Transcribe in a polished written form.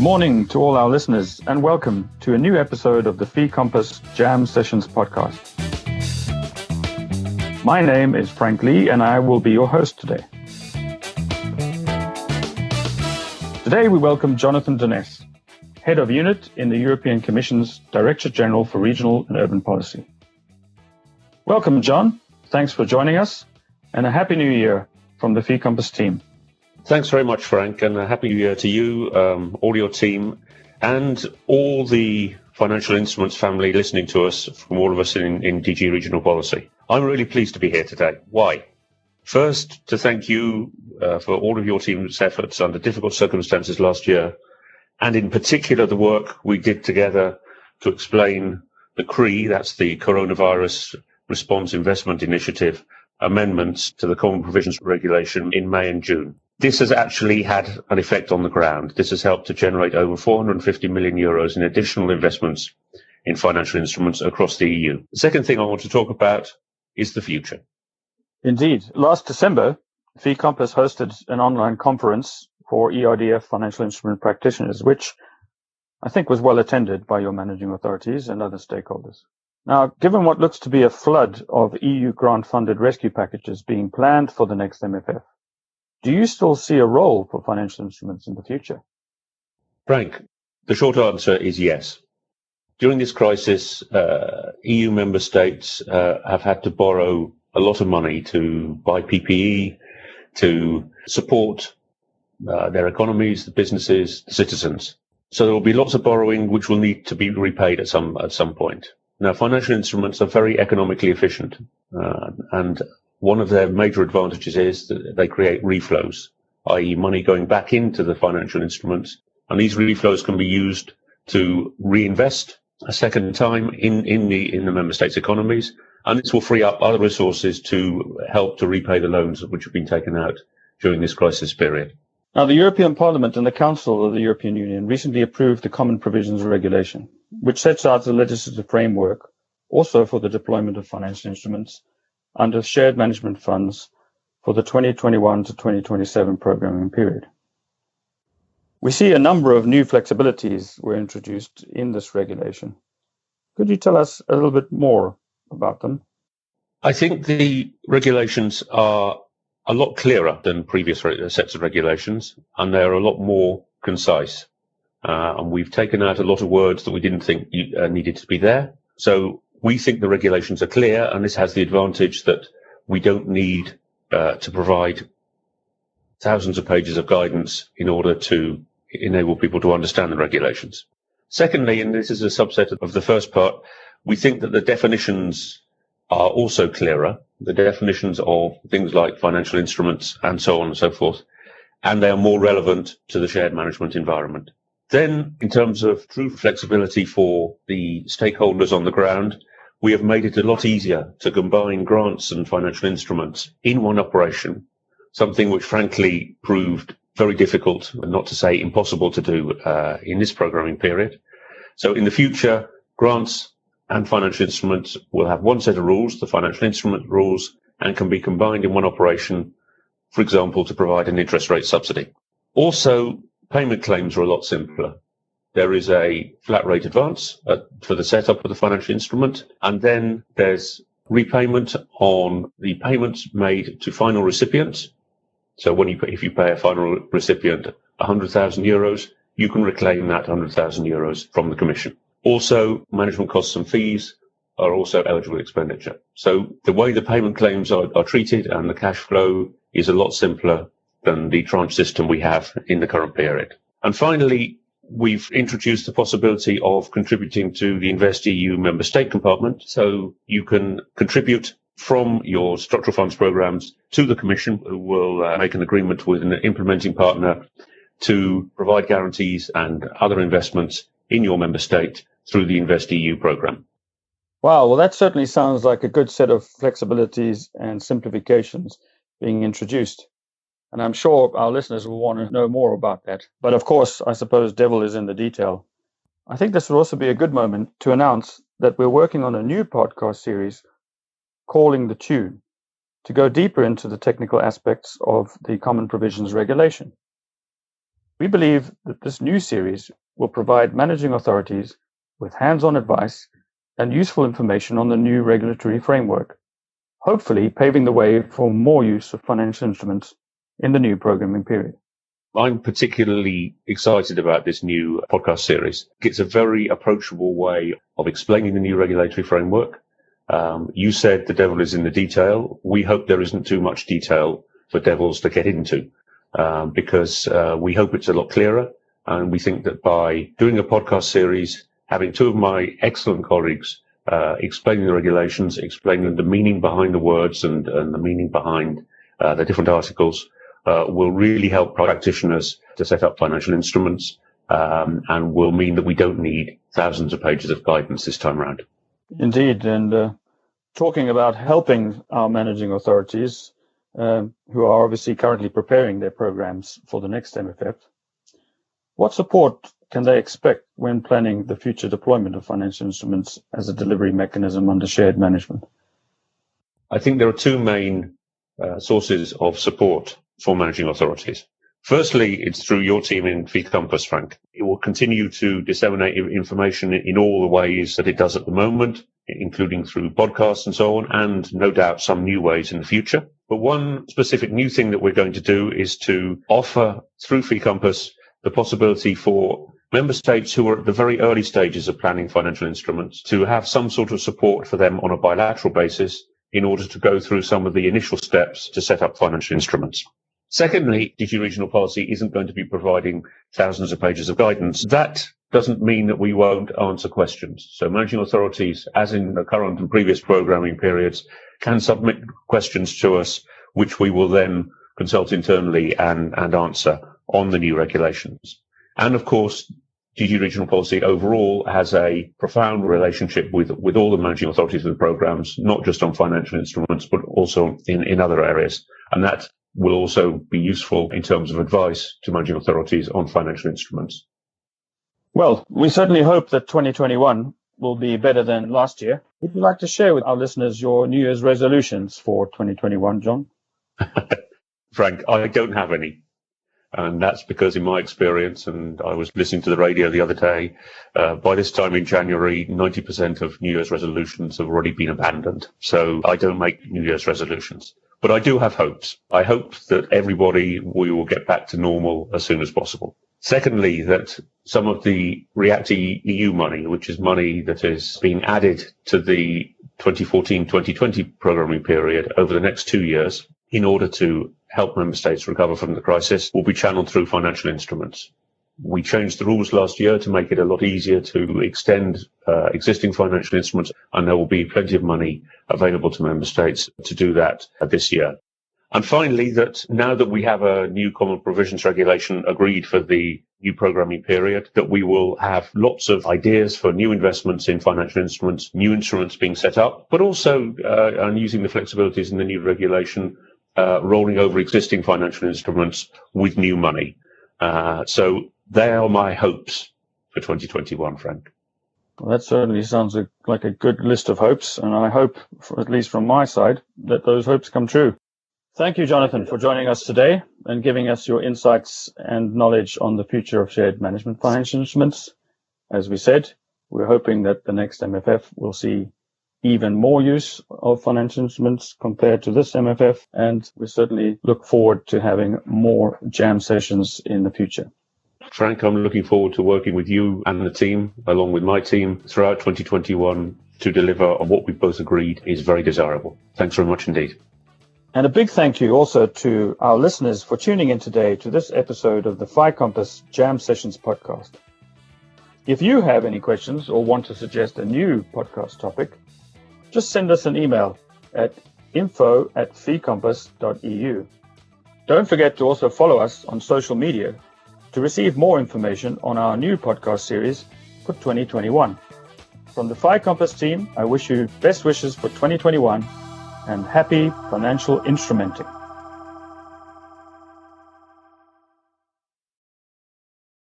Good morning to all our listeners and welcome to a new episode of the Fee Compass Jam Sessions podcast. My name is Frank Lee and I will be your host today. Today we welcome Jonathan Denness, Head of Unit in the European Commission's Directorate-General for Regional and Urban Policy. Welcome, John. Thanks for joining us and a Happy New Year from the Fee Compass team. Thanks very much, Frank, and a Happy New Year to you, all your team, and all the financial instruments family listening to us from all of us in DG Regional Policy. I'm really pleased to be here today. Why? First, to thank you for all of your team's efforts under difficult circumstances last year, and in particular the work we did together to explain the CRE, that's the Coronavirus Response Investment Initiative, amendments to the Common Provisions Regulation in May and June. This has actually had an effect on the ground. This has helped to generate over 450 million euros in additional investments in financial instruments across the EU. The second thing I want to talk about is the future. Indeed. Last December, Fee Compass hosted an online conference for ERDF financial instrument practitioners, which I think was well attended by your managing authorities and other stakeholders. Now, given what looks to be a flood of EU grant-funded rescue packages being planned for the next MFF, do you still see a role for financial instruments in the future? Frank, the short answer is yes. During this crisis, EU member states have had to borrow a lot of money to buy PPE, to support their economies, the businesses, the citizens. So there will be lots of borrowing which will need to be repaid at some point. Now, financial instruments are very economically efficient, and one of their major advantages is that they create reflows, i.e. money going back into the financial instruments, and these reflows can be used to reinvest a second time in the member states' economies, and this will free up other resources to help to repay the loans which have been taken out during this crisis period. Now, the European Parliament and the Council of the European Union recently approved the Common Provisions Regulation, which sets out the legislative framework also for the deployment of financial instruments under shared management funds for the 2021 to 2027 programming period. We see a number of new flexibilities were introduced in this regulation. Could you tell us a little bit more about them? I think the regulations are a lot clearer than previous sets of regulations, and they're a lot more concise. And we've taken out a lot of words that we didn't think needed to be there. So we think the regulations are clear, and this has the advantage that we don't need to provide thousands of pages of guidance in order to enable people to understand the regulations. Secondly, and this is a subset of the first part, we think that the definitions are also clearer, the definitions of things like financial instruments and so on and so forth, and they are more relevant to the shared management environment. Then, in terms of true flexibility for the stakeholders on the ground, we have made it a lot easier to combine grants and financial instruments in one operation, something which frankly proved very difficult, not to say impossible to do in this programming period. So in the future, grants and financial instruments will have one set of rules, the financial instrument rules, and can be combined in one operation, for example, to provide an interest rate subsidy. Also, payment claims are a lot simpler. There is a flat rate advance for the setup of the financial instrument, and then there's repayment on the payments made to final recipients. So if you pay a final recipient 100,000 euros, you can reclaim that 100,000 euros from the Commission. Also, management costs and fees are also eligible expenditure. So the way the payment claims are treated and the cash flow is a lot simpler than the tranche system we have in the current period. And finally, we've introduced the possibility of contributing to the InvestEU member state compartment. So you can contribute from your structural funds programs to the Commission, who will make an agreement with an implementing partner to provide guarantees and other investments in your member state through the InvestEU program. Wow, well, that certainly sounds like a good set of flexibilities and simplifications being introduced. And I'm sure our listeners will want to know more about that. But of course, I suppose devil is in the detail. I think this would also be a good moment to announce that we're working on a new podcast series calling The Tune to go deeper into the technical aspects of the Common Provisions Regulation. We believe that this new series will provide managing authorities with hands-on advice and useful information on the new regulatory framework, hopefully paving the way for more use of financial instruments in the new programming period. I'm particularly excited about this new podcast series. It's a very approachable way of explaining the new regulatory framework. You said the devil is in the detail. We hope there isn't too much detail for devils to get into, because we hope it's a lot clearer. And we think that by doing a podcast series, having two of my excellent colleagues explaining the regulations, explaining the meaning behind the words and the meaning behind the different articles, will really help practitioners to set up financial instruments, and will mean that we don't need thousands of pages of guidance this time around. Indeed, and talking about helping our managing authorities, who are obviously currently preparing their programs for the next MFF, what support can they expect when planning the future deployment of financial instruments as a delivery mechanism under shared management? I think there are two main sources of support for managing authorities. Firstly, it's through your team in Fee Compass, Frank. It will continue to disseminate information in all the ways that it does at the moment, including through podcasts and so on, and no doubt some new ways in the future. But one specific new thing that we're going to do is to offer through Fee Compass the possibility for member states who are at the very early stages of planning financial instruments to have some sort of support for them on a bilateral basis in order to go through some of the initial steps to set up financial instruments. Secondly, DG Regional Policy isn't going to be providing thousands of pages of guidance. That doesn't mean that we won't answer questions. So managing authorities, as in the current and previous programming periods, can submit questions to us, which we will then consult internally and answer on the new regulations. And of course, DG Regional Policy overall has a profound relationship with all the managing authorities of the programs, not just on financial instruments, but also in other areas. And that will also be useful in terms of advice to managing authorities on financial instruments. Well, we certainly hope that 2021 will be better than last year. Would you like to share with our listeners your New Year's resolutions for 2021, John? Frank, I don't have any. And that's because in my experience, and I was listening to the radio the other day, by this time in January, 90% of New Year's resolutions have already been abandoned. So I don't make New Year's resolutions. But I do have hopes. I hope that we will get back to normal as soon as possible. Secondly, that some of the REACT-EU money, which is money that is being added to the 2014-2020 programming period over the next 2 years in order to help member states recover from the crisis, will be channeled through financial instruments. We changed the rules last year to make it a lot easier to extend existing financial instruments, and there will be plenty of money available to member states to do that this year. And finally, that now that we have a new common provisions regulation agreed for the new programming period, that we will have lots of ideas for new investments in financial instruments, new instruments being set up, but also and using the flexibilities in the new regulation, rolling over existing financial instruments with new money. So they are my hopes for 2021, Frank. Well, that certainly sounds like a good list of hopes, and I hope, at least from my side, that those hopes come true. Thank you, Jonathan, for joining us today and giving us your insights and knowledge on the future of shared management financial instruments. As we said, we're hoping that the next MFF will see even more use of financial instruments compared to this MFF, and we certainly look forward to having more jam sessions in the future. Frank, I'm looking forward to working with you and the team, along with my team, throughout 2021 to deliver on what we both agreed is very desirable. Thanks very much indeed. And a big thank you also to our listeners for tuning in today to this episode of the Fee Compass Jam Sessions podcast. If you have any questions or want to suggest a new podcast topic, just send us an email at info@feecompass.eu. Don't forget to also follow us on social media to receive more information on our new podcast series for 2021. From the Fee Compass team, I wish you best wishes for 2021 and happy financial instrumenting.